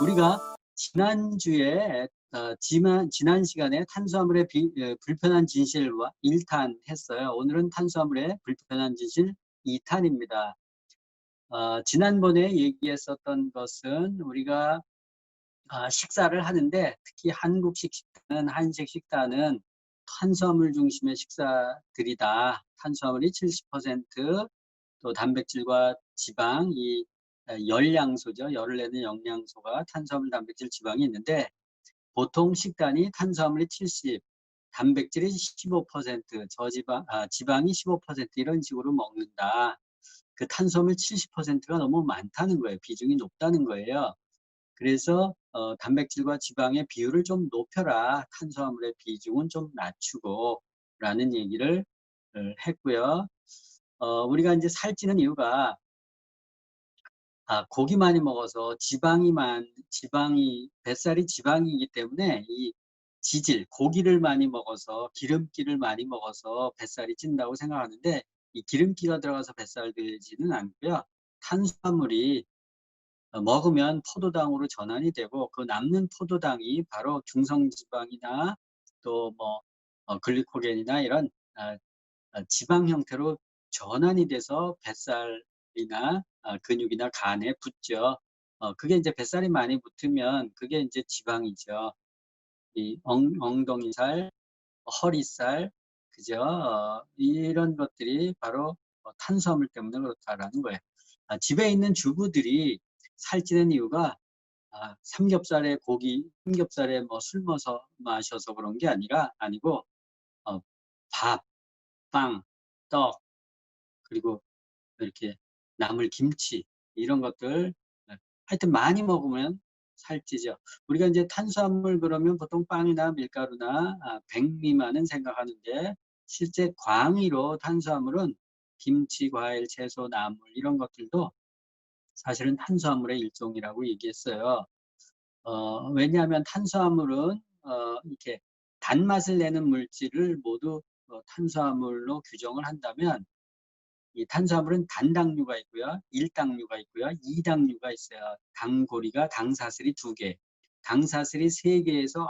우리가 지난주에 지난 시간에 탄수화물의 불편한 진실과 1탄 했어요. 오늘은 탄수화물의 불편한 진실 2탄입니다. 지난번에 얘기했었던 것은 우리가 식사를 하는데 특히 한국식 식단은 한식 식단은 탄수화물 중심의 식사들이다. 탄수화물이 70%, 또 단백질과 지방, 이 열량소죠. 열을 내는 영양소가 탄수화물, 단백질, 지방이 있는데 보통 식단이 탄수화물이 70, 단백질이 15%, 지방이 15% 이런 식으로 먹는다. 그 탄수화물 70%가 너무 많다는 거예요. 비중이 높다는 거예요. 그래서 단백질과 지방의 비율을 좀 높여라. 탄수화물의 비중은 좀 낮추고 라는 얘기를 했고요. 우리가 이제 살찌는 이유가 고기 많이 먹어서 뱃살이 지방이기 때문에 이 고기를 많이 먹어서 기름기를 많이 먹어서 뱃살이 찐다고 생각하는데 이 기름기가 들어가서 뱃살 되지는 않고요. 탄수화물이 먹으면 포도당으로 전환이 되고 그 남는 포도당이 바로 중성지방이나 또 뭐 글리코겐이나 이런 지방 형태로 전환이 돼서 뱃살이나 근육이나 간에 붙죠. 그게 이제 뱃살이 많이 붙으면 그게 이제 지방이죠. 이 엉덩이살, 허리살, 그죠? 이런 것들이 바로 탄수화물 때문에 그렇다라는 거예요. 집에 있는 주부들이 살찌는 이유가 삼겹살에 뭐 술 마셔서 그런 게 아니고 어, 밥, 빵, 떡, 그리고 이렇게 나물 김치 이런 것들 하여튼 많이 먹으면 살찌죠. 우리가 이제 탄수화물 그러면 보통 빵이나 밀가루나 백 미만은 생각하는데 실제 광의로 탄수화물은 김치, 과일, 채소, 나물 이런 것들도 사실은 탄수화물의 일종이라고 얘기했어요. 왜냐하면 탄수화물은 이렇게 단맛을 내는 물질을 모두 탄수화물로 규정을 한다면 이 탄수화물은 단당류가 있고요. 1당류가 있고요. 2당류가 있어요. 당사슬이 2개, 당사슬이 3개에서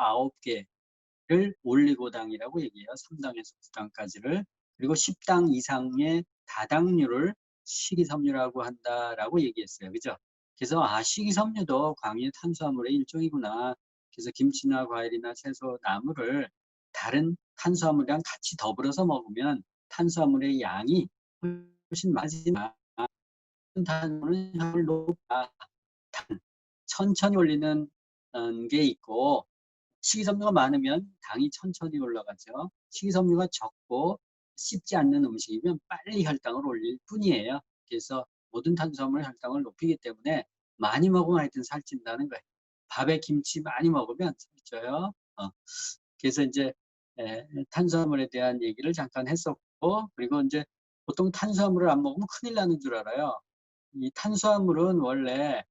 9개를 올리고당이라고 얘기해요. 3당에서 9당까지를. 그리고 10당 이상의 다당류를 식이섬유라고 한다라고 얘기했어요. 그죠? 그래서 식이섬유도 광의 탄수화물의 일종이구나. 그래서 김치나 과일이나 채소, 나물을 다른 탄수화물이랑 같이 더불어서 먹으면 탄수화물의 양이 훨씬 많지만 탄수화물은 효율 높아. 천천히 올리는 게 있고 식이섬유가 많으면 당이 천천히 올라가죠. 식이섬유가 적고 씹지 않는 음식이면 빨리 혈당을 올릴 뿐이에요. 그래서 모든 탄수화물 혈당을 높이기 때문에 많이 먹으면 하여튼 살찐다는 거예요. 밥에 김치 많이 먹으면 살쪄요. 그래서 이제 탄수화물에 대한 얘기를 잠깐 했었고, 그리고 이제 보통 탄수화물을 안 먹으면 큰일 나는 줄 알아요. 이 탄수화물은 원래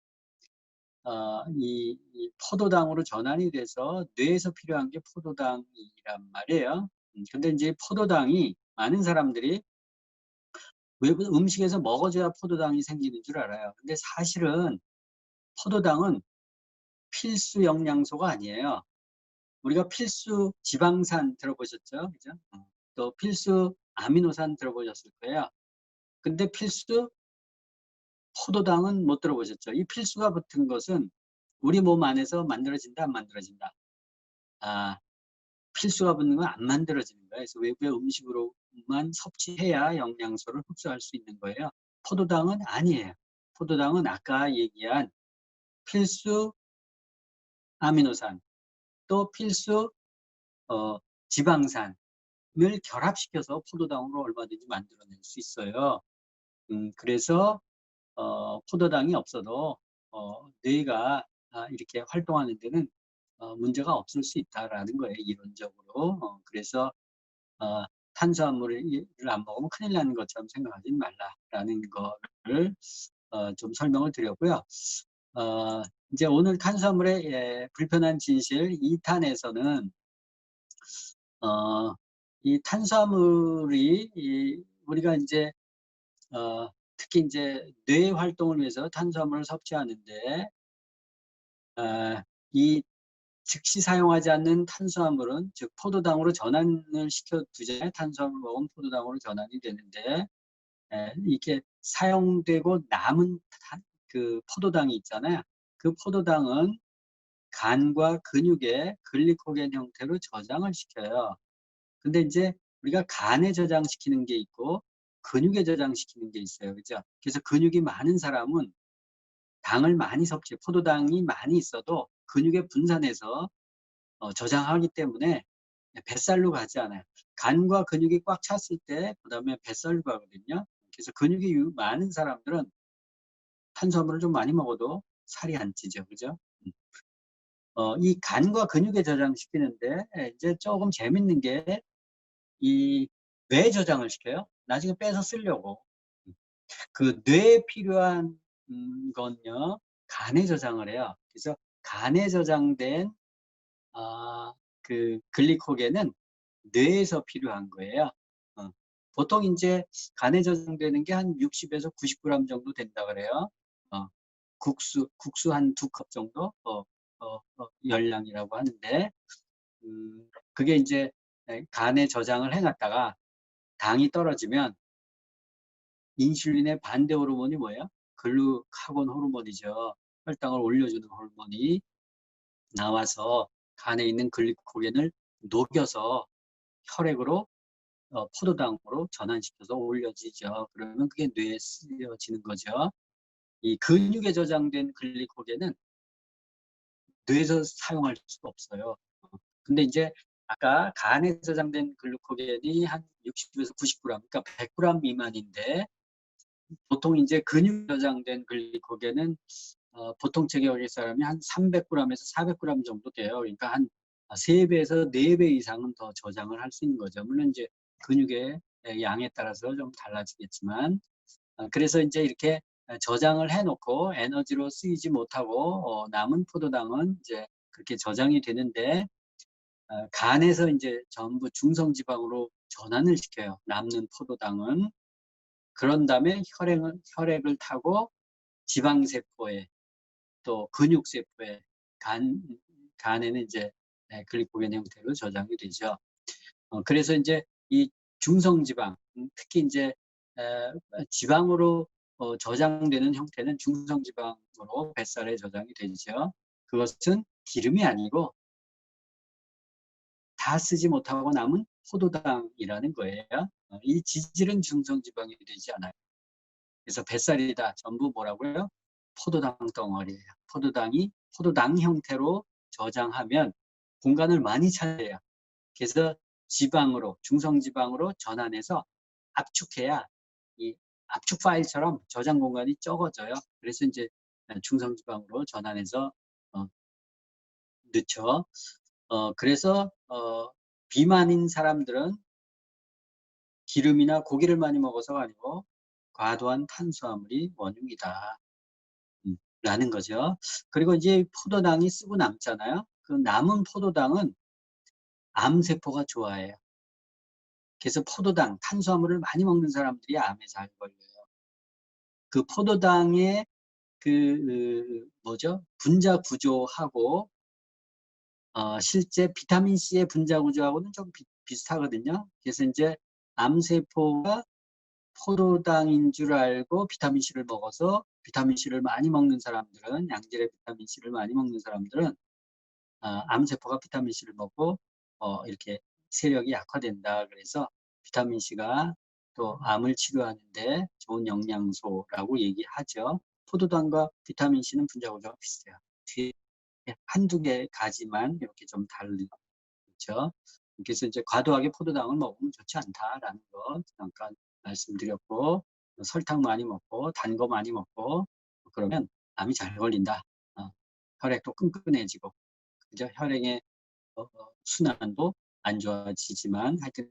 이 포도당으로 전환이 돼서 뇌에서 필요한 게 포도당이란 말이에요. 근데 이제 포도당이 많은 사람들이 왜 음식에서 먹어줘야 포도당이 생기는 줄 알아요. 근데 사실은 포도당은 필수 영양소가 아니에요. 우리가 필수 지방산 들어보셨죠? 그죠? 또 필수 아미노산 들어보셨을 거예요. 근데 필수 포도당은 못 들어보셨죠? 이 필수가 붙은 것은 우리 몸 안에서 만들어진다, 안 만들어진다. 아, 필수가 붙는 건 안 만들어지는 거예요. 그래서 외부의 음식으로만 섭취해야 영양소를 흡수할 수 있는 거예요. 포도당은 아니에요. 포도당은 아까 얘기한 필수 아미노산, 또 필수 어, 지방산을 결합시켜서 포도당으로 얼마든지 만들어낼 수 있어요. 그래서 포도당이 없어도 뇌가 이렇게 활동하는 데는 문제가 없을 수 있다라는 거예요, 이론적으로. 그래서 어, 탄수화물을 안 먹으면 큰일 나는 것처럼 생각하지 말라라는 거를 좀 설명을 드렸고요. 어, 이제 오늘 탄수화물의 불편한 진실 2탄에서는 이 탄수화물이 우리가 이제 특히 이제 뇌 활동을 위해서 탄수화물을 섭취하는데 이 즉시 사용하지 않는 탄수화물은 즉 포도당으로 전환을 시켜두잖아요. 탄수화물 먹으면 포도당으로 전환이 되는데 이게 사용되고 남은 그 포도당이 있잖아요. 그 포도당은 간과 근육에 글리코겐 형태로 저장을 시켜요. 근데 이제 우리가 간에 저장시키는 게 있고 근육에 저장시키는 게 있어요. 그죠? 그래서 근육이 많은 사람은 당을 많이 섭취해. 포도당이 많이 있어도 근육에 분산해서 저장하기 때문에 뱃살로 가지 않아요. 간과 근육이 꽉 찼을 때 그다음에 뱃살로 가거든요. 그래서 근육이 많은 사람들은 탄수화물을 좀 많이 먹어도 살이 안 찌죠. 그죠? 이 간과 근육에 저장시키는데 이제 조금 재밌는 게 이 뇌에 저장을 시켜요. 나중에 빼서 쓰려고. 그 뇌에 필요한 건요. 간에 저장을 해요. 그래서 간에 저장된 그 글리코겐은 뇌에서 필요한 거예요. 어, 보통 이제 간에 저장되는 게 한 60에서 90g 정도 된다 그래요. 어, 국수 한 2컵 정도 열량이라고 하는데 그게 이제 간에 저장을 해놨다가 당이 떨어지면 인슐린의 반대 호르몬이 뭐예요? 글루카곤 호르몬이죠. 혈당을 올려주는 호르몬이 나와서 간에 있는 글리코겐을 녹여서 혈액으로 포도당으로 전환시켜서 올려지죠. 그러면 그게 뇌에 쓰여지는 거죠. 이 근육에 저장된 글리코겐은 뇌에서 사용할 수가 없어요. 근데 이제 아까 간에 저장된 글루코겐이 한 60에서 90g, 그러니까 100g 미만인데 보통 이제 근육 저장된 글리코겐은 보통 체격의 사람이 한 300g에서 400g 정도 돼요. 그러니까 한 3배에서 4배 이상은 더 저장을 할 수 있는 거죠. 물론 이제 근육의 양에 따라서 좀 달라지겠지만 그래서 이제 이렇게 저장을 해놓고 에너지로 쓰이지 못하고 남은 포도당은 이제 그렇게 저장이 되는데 간에서 이제 전부 중성지방으로 전환을 시켜요. 남는 포도당은. 그런 다음에 혈액을 타고 지방세포에 또 근육세포에 간에는 이제 글리코겐 형태로 저장이 되죠. 그래서 이제 이 중성지방, 특히 이제 지방으로 저장되는 형태는 중성지방으로 뱃살에 저장이 되죠. 그것은 기름이 아니고 다 쓰지 못하고 남은 포도당이라는 거예요. 이 지질은 중성지방이 되지 않아요. 그래서 뱃살이다. 전부 뭐라고요? 포도당 덩어리예요. 포도당 형태로 저장하면 공간을 많이 차지해요. 그래서 지방으로, 중성지방으로 전환해서 압축해야 이 압축 파일처럼 저장 공간이 적어져요. 그래서 이제 중성지방으로 전환해서 넣죠. 그래서 비만인 사람들은 기름이나 고기를 많이 먹어서가 아니고 과도한 탄수화물이 원흉이다. 라는 거죠. 그리고 이제 포도당이 쓰고 남잖아요. 그 남은 포도당은 암세포가 좋아해요. 그래서 포도당, 탄수화물을 많이 먹는 사람들이 암에 잘 걸려요. 그 포도당의 뭐죠? 분자 구조하고 실제 비타민 C의 분자 구조하고는 좀 비슷하거든요. 그래서 이제 암세포가 포도당인 줄 알고 비타민 C를 먹어서 비타민 C를 많이 먹는 사람들은 양질의 비타민 C를 많이 먹는 사람들은 암세포가 비타민 C를 먹고 이렇게 세력이 약화된다. 그래서 비타민 C가 또 암을 치료하는데 좋은 영양소라고 얘기하죠. 포도당과 비타민 C는 분자 구조가 비슷해요. 뒤에 한두 개 가지만 이렇게 좀 다르죠. 그래서 이제 과도하게 포도당을 먹으면 좋지 않다라는 거 잠깐 말씀드렸고 설탕 많이 먹고 단 거 많이 먹고 그러면 암이 잘 걸린다. 혈액도 끈끈해지고 그죠? 혈액의 순환도 안 좋아지지만 하여튼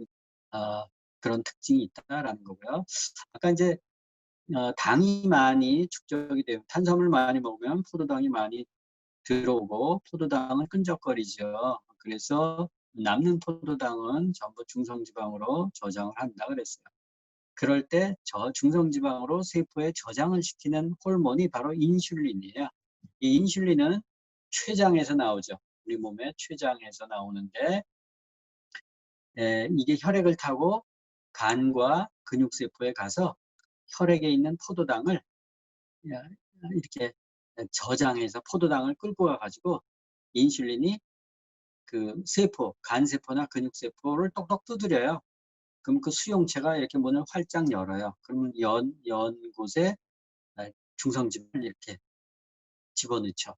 그런 특징이 있다라는 거고요. 아까 이제 당이 많이 축적이 돼요. 탄수화물 많이 먹으면 포도당이 많이 들어오고 포도당은 끈적거리죠. 그래서 남는 포도당은 전부 중성지방으로 저장을 한다 그랬어요. 그럴 때 저 중성지방으로 세포에 저장을 시키는 호르몬이 바로 인슐린이에요. 이 인슐린은 췌장에서 나오죠. 우리 몸의 췌장에서 나오는데 이게 혈액을 타고 간과 근육세포에 가서 혈액에 있는 포도당을 이렇게 저장해서 포도당을 끌고 가가지고 인슐린이 그 세포, 간세포나 근육세포를 똑똑 두드려요. 그럼 그 수용체가 이렇게 문을 활짝 열어요. 그러면 연 곳에 중성지방을 이렇게 집어넣죠.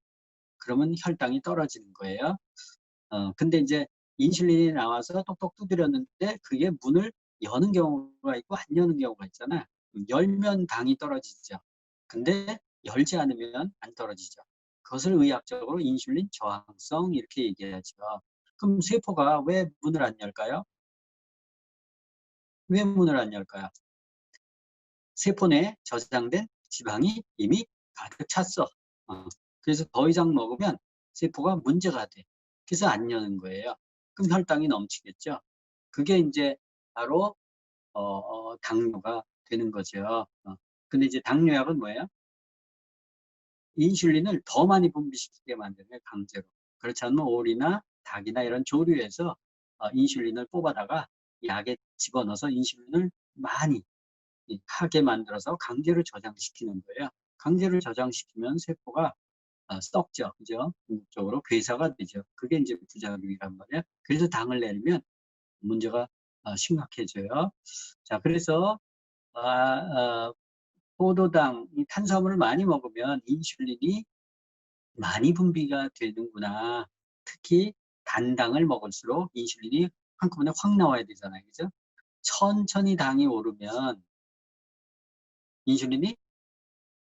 그러면 혈당이 떨어지는 거예요. 근데 이제 인슐린이 나와서 똑똑 두드렸는데 그게 문을 여는 경우가 있고 안 여는 경우가 있잖아. 열면 당이 떨어지죠. 근데 열지 않으면 안 떨어지죠. 그것을 의학적으로 인슐린 저항성 이렇게 얘기하죠. 그럼 세포가 왜 문을 안 열까요? 왜 문을 안 열까요? 세포 내에 저장된 지방이 이미 가득 찼어. 그래서 더 이상 먹으면 세포가 문제가 돼. 그래서 안 여는 거예요. 그럼 혈당이 넘치겠죠. 그게 이제 바로 당뇨가 되는 거죠. 근데 이제 당뇨약은 뭐예요? 인슐린을 더 많이 분비시키게 만드는 거예요, 강제로. 그렇지 않으면 오리나 닭이나 이런 조류에서 인슐린을 뽑아다가 약에 집어넣어서 인슐린을 많이 하게 만들어서 강제로 저장시키는 거예요. 강제로 저장시키면 세포가 썩죠. 그죠? 궁극적으로 괴사가 되죠. 그게 이제 부작용이란 말이에요. 그래서 당을 내리면 문제가 심각해져요. 자, 그래서 포도당, 이 탄수화물을 많이 먹으면 인슐린이 많이 분비가 되는구나. 특히 단당을 먹을수록 인슐린이 한꺼번에 확 나와야 되잖아요. 그죠? 천천히 당이 오르면 인슐린이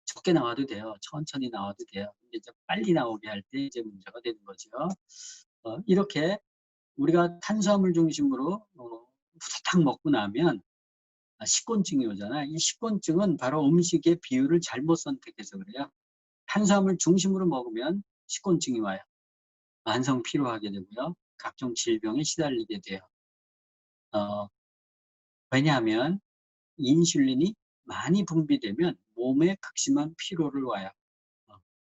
적게 나와도 돼요. 천천히 나와도 돼요. 근데 이제 빨리 나오게 할 때 이제 문제가 되는 거죠. 이렇게 우리가 탄수화물 중심으로 후다닥 먹고 나면 식곤증이 오잖아요. 이 식곤증은 바로 음식의 비율을 잘못 선택해서 그래요. 탄수화물 중심으로 먹으면 식곤증이 와요. 만성 피로하게 되고요. 각종 질병에 시달리게 돼요. 왜냐하면 인슐린이 많이 분비되면 몸에 극심한 피로를 와요.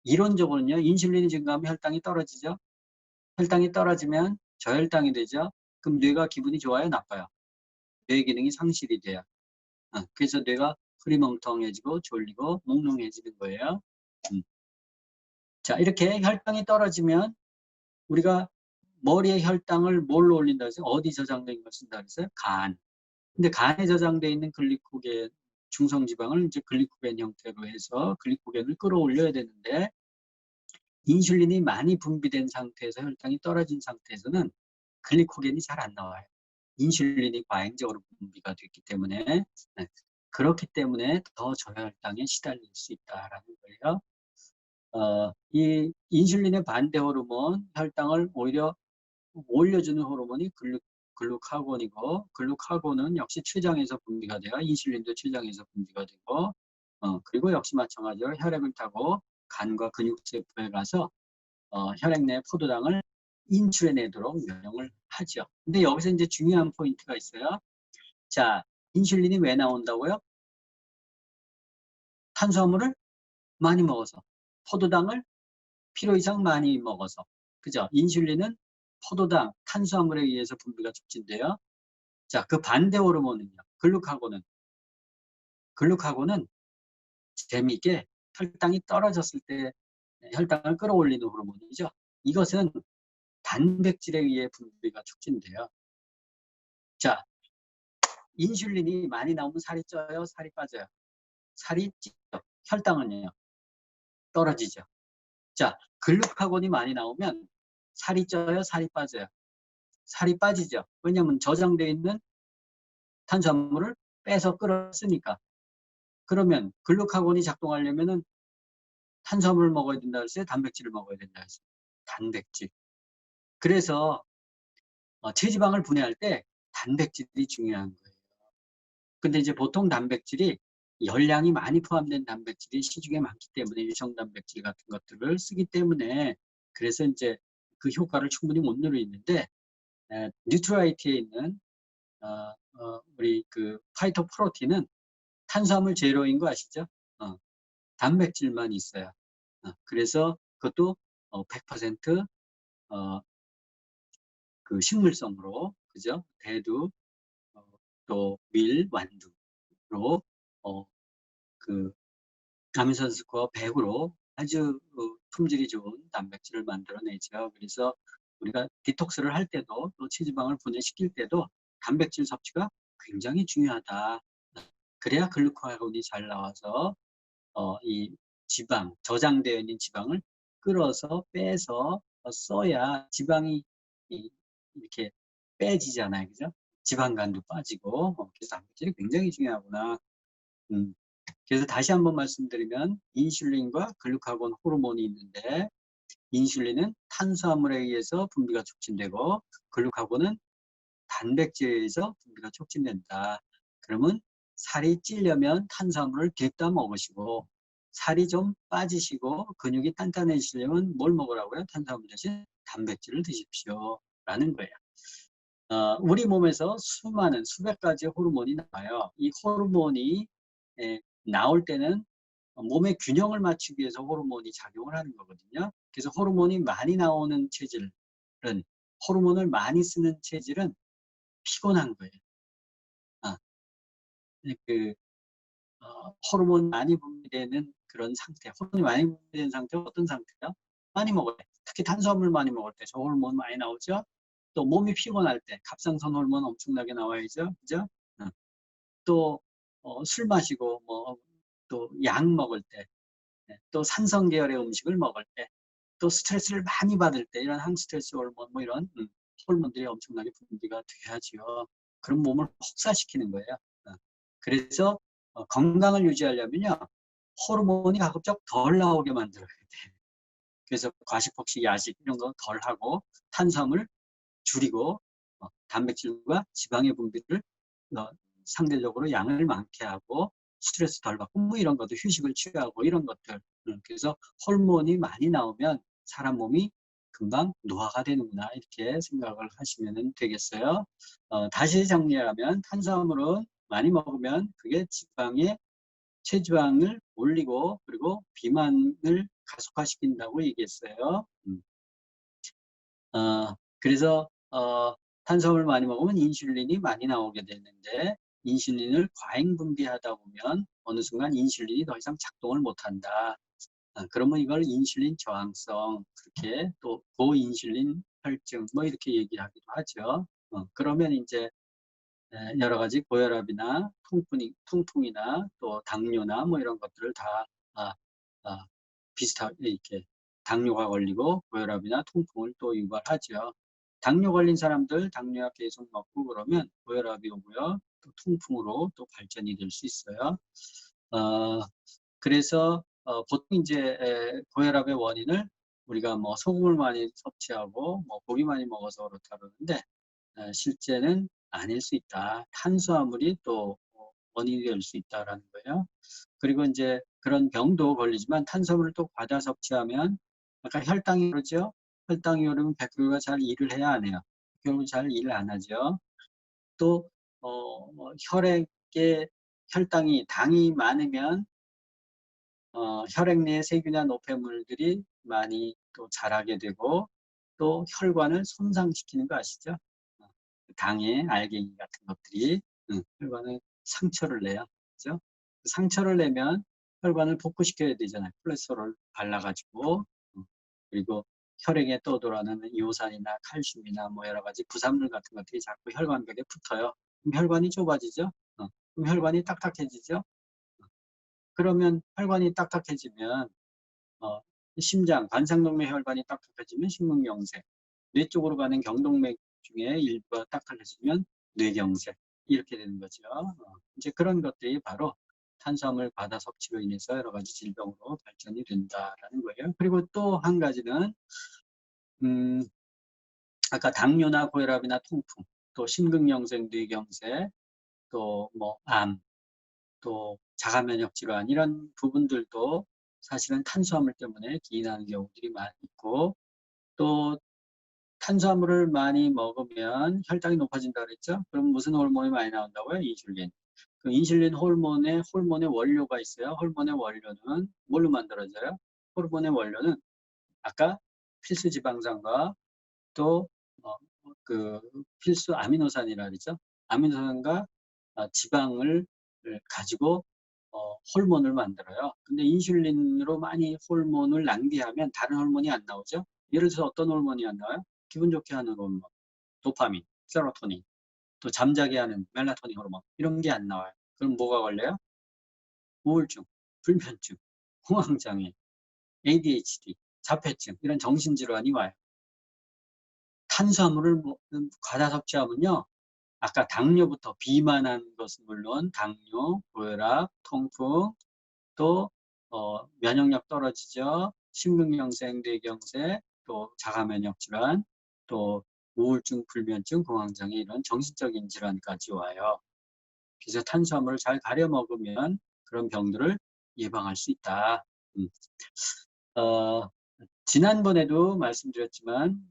이론적으로는요. 인슐린이 증가하면 혈당이 떨어지죠. 혈당이 떨어지면 저혈당이 되죠. 그럼 뇌가 기분이 좋아요? 나빠요? 뇌 기능이 상실이 돼요. 그래서 뇌가 흐리멍텅해지고 졸리고 몽롱해지는 거예요. 자, 이렇게 혈당이 떨어지면 우리가 머리에 혈당을 뭘로 올린다 해서 어디 저장된 걸 쓴다 그랬어요? 간. 근데 간에 저장되어 있는 글리코겐, 중성지방을 이제 글리코겐 형태로 해서 글리코겐을 끌어올려야 되는데 인슐린이 많이 분비된 상태에서 혈당이 떨어진 상태에서는 글리코겐이 잘 안 나와요. 인슐린이 과잉적으로 분비가 됐기 때문에 그렇기 때문에 더 저혈당에 시달릴 수 있다라는 거예요. 이 인슐린의 반대 호르몬, 혈당을 오히려 올려주는 호르몬이 글루카곤이고, 글루카곤은 역시 췌장에서 분비가 돼요. 인슐린도 췌장에서 분비가 되고, 그리고 역시 마찬가지로 혈액을 타고 간과 근육세포에 가서 혈액 내 포도당을 인출해내도록 명령을 하죠. 근데 여기서 이제 중요한 포인트가 있어요. 자, 인슐린이 왜 나온다고요? 탄수화물을 많이 먹어서, 포도당을 필요 이상 많이 먹어서. 그죠? 인슐린은 포도당, 탄수화물에 의해서 분비가 촉진돼요. 자, 그 반대 호르몬은요. 글루카곤은 재미있게 혈당이 떨어졌을 때 혈당을 끌어올리는 호르몬이죠. 이것은 단백질에 의해 분비가 촉진돼요. 자, 인슐린이 많이 나오면 살이 쪄요, 살이 빠져요? 살이 찌죠. 혈당은요, 떨어지죠. 자, 글루카곤이 많이 나오면 살이 쪄요, 살이 빠져요? 살이 빠지죠. 왜냐하면 저장되어 있는 탄수화물을 빼서 끌었으니까. 그러면 글루카곤이 작동하려면은 탄수화물을 먹어야 된다 그랬어요? 단백질을 먹어야 된다 그랬어요? 단백질. 그래서 체지방을 분해할 때 단백질이 중요한 거예요. 근데 이제 보통 단백질이 열량이 많이 포함된 단백질이 시중에 많기 때문에 유성 단백질 같은 것들을 쓰기 때문에 그래서 이제 그 효과를 충분히 못 누리는데 뉴트라이트에 있는 우리 그 파이토프로틴은 탄수화물 제로인 거 아시죠? 단백질만 있어요. 그래서 그것도 100% 그 식물성으로, 그죠? 대두, 또 밀, 완두로 그 아미노산과 100으로 아주 품질이 좋은 단백질을 만들어내죠. 그래서 우리가 디톡스를 할 때도 또 체지방을 분해시킬 때도 단백질 섭취가 굉장히 중요하다. 그래야 글루카곤이 잘 나와서 이 지방, 저장되어 있는 지방을 끌어서 빼서 써야 지방이 이렇게 빼지잖아요. 그죠? 지방간도 빠지고. 그래서 단백질이 굉장히 중요하구나. 음, 그래서 다시 한번 말씀드리면 인슐린과 글루카곤 호르몬이 있는데, 인슐린은 탄수화물에 의해서 분비가 촉진되고 글루카곤은 단백질에 의해서 분비가 촉진된다. 그러면 살이 찌려면 탄수화물을 냅다 먹으시고, 살이 좀 빠지시고 근육이 단단해지려면 뭘 먹으라고요? 탄수화물 대신 단백질을 드십시오. 라는 거예요. 우리 몸에서 수많은 수백 가지의 호르몬이 나와요. 이 호르몬이 나올 때는 몸의 균형을 맞추기 위해서 호르몬이 작용을 하는 거거든요. 그래서 호르몬이 많이 나오는 체질은, 호르몬을 많이 쓰는 체질은 피곤한 거예요. 아, 그 호르몬 많이 분비되는 그런 상태, 호르몬이 많이 분비되는 상태가 어떤 상태요? 많이 먹을 때, 특히 탄수화물 많이 먹을 때 저 호르몬 많이 나오죠. 또 몸이 피곤할 때 갑상선 호르몬 엄청나게 나와야죠, 그죠? 또술 마시고 뭐 또 약 먹을 때, 또 산성 계열의 음식을 먹을 때, 또 스트레스를 많이 받을 때 이런 항스트레스 호르몬 뭐 이런 호르몬들이 엄청나게 분비가 돼야죠. 그럼 몸을 혹사시키는 거예요. 그래서 건강을 유지하려면요, 호르몬이 가급적 덜 나오게 만들어야 돼. 그래서 과식, 폭식, 야식 이런 거 덜 하고 탄수화물 줄이고 단백질과 지방의 분비를 상대적으로 양을 많게 하고 스트레스 덜 받고 뭐 이런 것도 휴식을 취하고 이런 것들. 그래서 호르몬이 많이 나오면 사람 몸이 금방 노화가 되는구나 이렇게 생각을 하시면 되겠어요. 다시 정리하면 탄수화물은 많이 먹으면 그게 지방의 체지방을 올리고 그리고 비만을 가속화시킨다고 얘기했어요. 그래서 탄수화물 많이 먹으면 인슐린이 많이 나오게 되는데 인슐린을 과잉 분비하다 보면 어느 순간 인슐린이 더 이상 작동을 못한다. 그러면 이걸 인슐린 저항성, 그렇게 또 고인슐린 혈증 뭐 이렇게 얘기하기도 하죠. 그러면 이제 여러 가지 고혈압이나 통풍이나 또 당뇨나 뭐 이런 것들을 다 아, 비슷하게 이렇게 당뇨가 걸리고 고혈압이나 통풍을 또 유발하죠. 당뇨 걸린 사람들 당뇨약 계속 먹고 그러면 고혈압이 오고요. 또 통풍으로 또 발전이 될 수 있어요. 그래서 보통 이제 고혈압의 원인을 우리가 뭐 소금을 많이 섭취하고 뭐 고기 많이 먹어서 그렇다 그러는데 실제는 아닐 수 있다. 탄수화물이 또 원인이 될 수 있다라는 거예요. 그리고 이제 그런 병도 걸리지만 탄수화물을 또 과다 섭취하면 아까 혈당이 오르죠. 혈당이 오르면 백혈구가 잘 일을 해야 안 해요. 백혈구 잘 일을 안 하죠. 또 혈액에 혈당이 당이 많으면 혈액 내에 세균이나 노폐물들이 많이 또 자라게 되고 또 혈관을 손상시키는 거 아시죠? 당의 알갱이 같은 것들이 혈관에 상처를 내요. 그죠? 상처를 내면 혈관을 복구시켜야 되잖아요. 콜레스테롤 발라가지고 그리고 혈액에 떠돌아는 이오산이나 칼슘이나 뭐 여러 가지 부산물 같은 것들이 자꾸 혈관벽에 붙어요. 그럼 혈관이 좁아지죠. 그럼 혈관이 딱딱해지죠. 그러면 혈관이 딱딱해지면 심장, 관상동맥 혈관이 딱딱해지면 심근경색, 뇌 쪽으로 가는 경동맥 중에 일부가 딱딱해지면 뇌경색 이렇게 되는 거죠. 이제 그런 것들이 바로 탄수화물 과다 섭취로 인해서 여러 가지 질병으로 발전이 된다라는 거예요. 그리고 또 한 가지는 아까 당뇨나 고혈압이나 통풍, 또 심근경색, 뇌경색, 또 뭐 암, 또 자가면역 질환 이런 부분들도 사실은 탄수화물 때문에 기인하는 경우들이 많이 있고 또 탄수화물을 많이 먹으면 혈당이 높아진다 그랬죠? 그럼 무슨 호르몬이 많이 나온다고요? 인슐린. 그 인슐린 호르몬의 원료가 있어요. 호르몬의 원료는 뭘로 만들어져요? 호르몬의 원료는 아까 필수 지방산과 또 그 필수 아미노산이라 그러죠. 아미노산과 지방을 가지고 호르몬을 만들어요. 근데 인슐린으로 많이 호르몬을 낭비하면 다른 호르몬이 안 나오죠. 예를 들어서 어떤 호르몬이 안 나와요? 기분 좋게 하는 호르몬, 도파민, 세로토닌, 또 잠자게 하는 멜라토닌 호르몬, 이런 게 안 나와요. 그럼 뭐가 걸려요? 우울증, 불면증, 공황장애, ADHD, 자폐증, 이런 정신질환이 와요. 탄수화물을 과다 섭취하면요, 아까 당뇨부터 비만한 것은 물론 당뇨, 고혈압, 통풍, 또 면역력 떨어지죠. 심근경색, 뇌경색, 또 자가면역 질환, 또 우울증, 불면증, 공황장애, 이런 정신적인 질환까지 와요. 그래서 탄수화물을 잘 가려 먹으면 그런 병들을 예방할 수 있다. 지난번에도 말씀드렸지만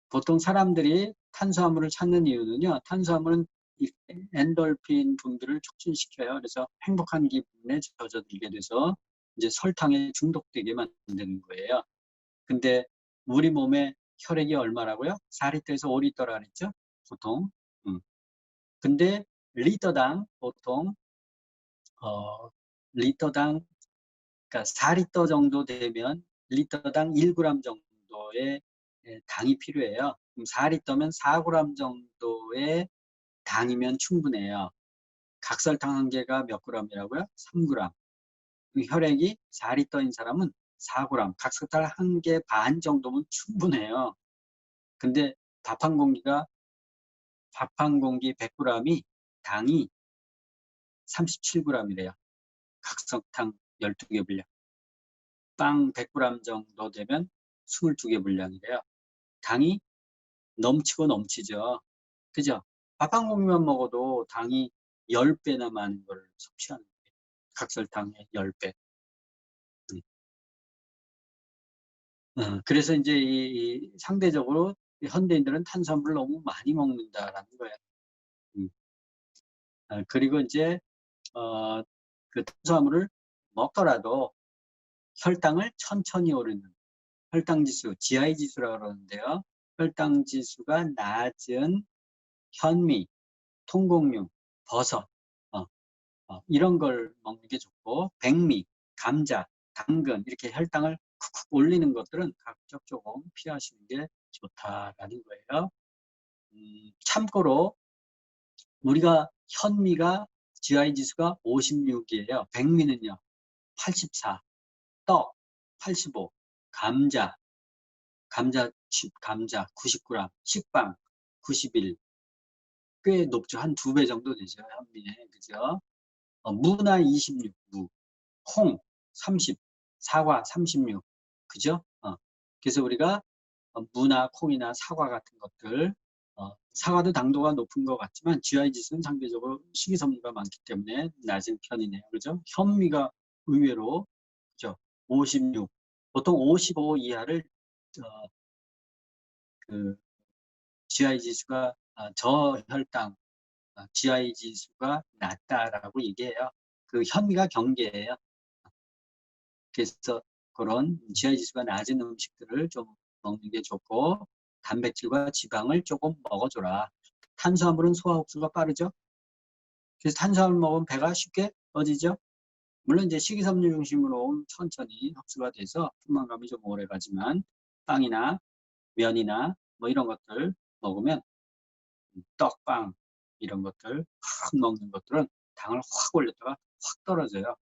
보통 사람들이 탄수화물을 찾는 이유는요, 탄수화물은 이 엔돌핀 분비를 촉진시켜요. 그래서 행복한 기분에 젖어들게 돼서 이제 설탕에 중독되게 만드는 거예요. 근데 우리 몸의 혈액이 얼마라고요? 4리터에서 5리터라 그랬죠? 보통. 근데 리터당 보통 리터당, 그러니까 4리터 정도 되면 리터당 1g 정도의 당이 필요해요. 그럼 4리터면 4g 정도의 당이면 충분해요. 각설탕 한 개가 몇 g이라고요? 3g. 혈액이 4리터인 사람은 4g, 각설탕 한 개 반 정도면 충분해요. 근데 밥 한 공기 100g이 당이 37g이래요. 각설탕 12개 분량. 빵 100g 정도 되면 22개 분량이래요. 당이 넘치고 넘치죠. 그죠? 밥 한 공기만 먹어도 당이 10배나 많은 걸 섭취하는 거예요. 각설탕의 10배. 그래서 이제 상대적으로 현대인들은 탄수화물을 너무 많이 먹는다라는 거예요. 그리고 이제 그 탄수화물을 먹더라도 혈당을 천천히 오르는 혈당지수, GI 지수라고 그러는데요. 혈당지수가 낮은 현미, 통곡류, 버섯, 이런 걸 먹는 게 좋고, 백미, 감자, 당근, 이렇게 혈당을 쿡쿡 올리는 것들은 각적 조금 피하시는 게 좋다라는 거예요. 참고로 우리가 현미가 GI 지수가 56이에요. 백미는요 84, 떡 85, 감자 99g, 식빵 91, 꽤 높죠. 한 2배 정도 되죠. 현미에. 그죠? 무나 26, 콩 30, 사과 36. 그죠? 그래서 우리가 무나 콩이나 사과 같은 것들, 사과도 당도가 높은 것 같지만 GI 지수는 상대적으로 식이섬유가 많기 때문에 낮은 편이네요. 그죠? 현미가 의외로, 그죠? 56, 보통 55 이하를 그 GI 지수가 저혈당, GI 지수가 낮다라고 얘기해요. 그 현미가 경계예요. 그래서 그런 GI 지수가 낮은 음식들을 좀 먹는 게 좋고, 단백질과 지방을 조금 먹어줘라. 탄수화물은 소화 흡수가 빠르죠. 그래서 탄수화물 먹으면 배가 쉽게 꺼지죠. 물론 이제 식이섬유 중심으로 천천히 흡수가 돼서 포만감이 좀 오래 가지만, 빵이나 면이나 뭐 이런 것들 먹으면, 떡빵 이런 것들 확 먹는 것들은 당을 확 올렸다가 확 떨어져요.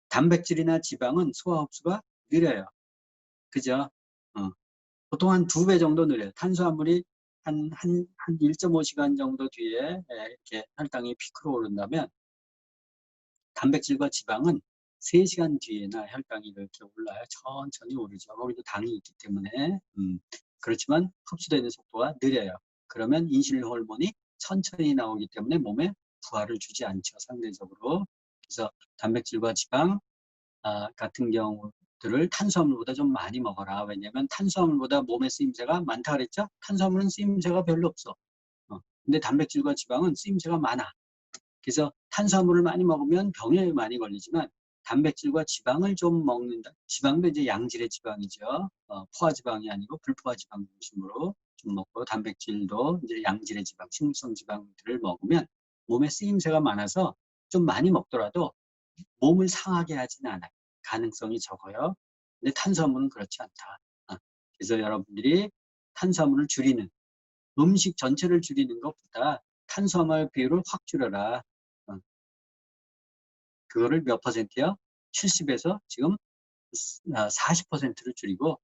단백질이나 지방은 소화 흡수가 느려요. 그죠? 보통 한 2배 정도 느려요. 탄수화물이 한 1.5시간 정도 뒤에 이렇게 혈당이 피크로 오른다면, 단백질과 지방은 3시간 뒤에나 혈당이 이렇게 올라요. 천천히 오르죠. 거기도 당이 있기 때문에. 그렇지만 흡수되는 속도가 느려요. 그러면 인슐린 호르몬이 천천히 나오기 때문에 몸에 부하를 주지 않죠. 상대적으로. 그래서 단백질과 지방 같은 경우들을 탄수화물보다 좀 많이 먹어라. 왜냐하면 탄수화물보다 몸의 쓰임새가 많다 그랬죠? 탄수화물은 쓰임새가 별로 없어. 근데 단백질과 지방은 쓰임새가 많아. 그래서 탄수화물을 많이 먹으면 병에 많이 걸리지만 단백질과 지방을 좀 먹는다. 지방도 이제 양질의 지방이죠. 포화지방이 아니고 불포화지방 중심으로 좀 먹고, 단백질도 이제 양질의 지방, 식물성 지방들을 먹으면 몸에 쓰임새가 많아서 좀 많이 먹더라도 몸을 상하게 하지는 않아요. 가능성이 적어요. 근데 탄수화물은 그렇지 않다. 그래서 여러분들이 탄수화물을 줄이는, 음식 전체를 줄이는 것보다 탄수화물 비율을 확 줄여라. 그거를 몇 퍼센트요? 70에서 지금 40%를 줄이고,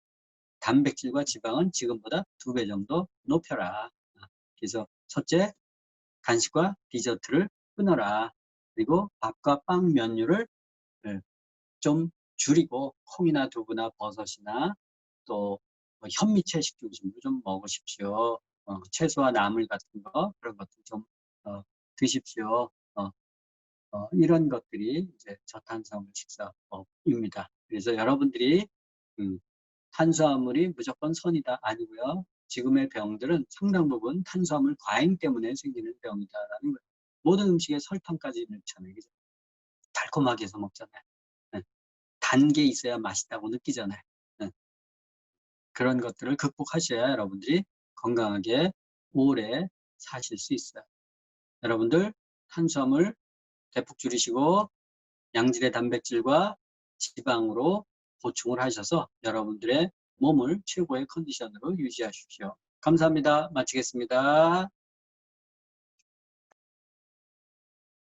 단백질과 지방은 지금보다 2배 정도 높여라. 그래서 첫째, 간식과 디저트를 끊어라. 그리고 밥과 빵 면류를 좀 줄이고, 콩이나 두부나 버섯이나 또 현미채식 중심으로 좀 먹으십시오. 채소와 나물 같은 거, 그런 것들 좀 드십시오. 이런 것들이 이제 저탄수화물 식사법입니다. 그래서 여러분들이 탄수화물이 무조건 선이다 아니고요. 지금의 병들은 상당 부분 탄수화물 과잉 때문에 생기는 병이다라는 거예요. 모든 음식에 설탕까지 넣잖아요. 그죠? 달콤하게 해서 먹잖아요. 단 게 있어야 맛있다고 느끼잖아요. 그런 것들을 극복하셔야 여러분들이 건강하게 오래 사실 수 있어요. 여러분들 탄수화물 대폭 줄이시고 양질의 단백질과 지방으로 보충을 하셔서 여러분들의 몸을 최고의 컨디션으로 유지하십시오. 감사합니다. 마치겠습니다.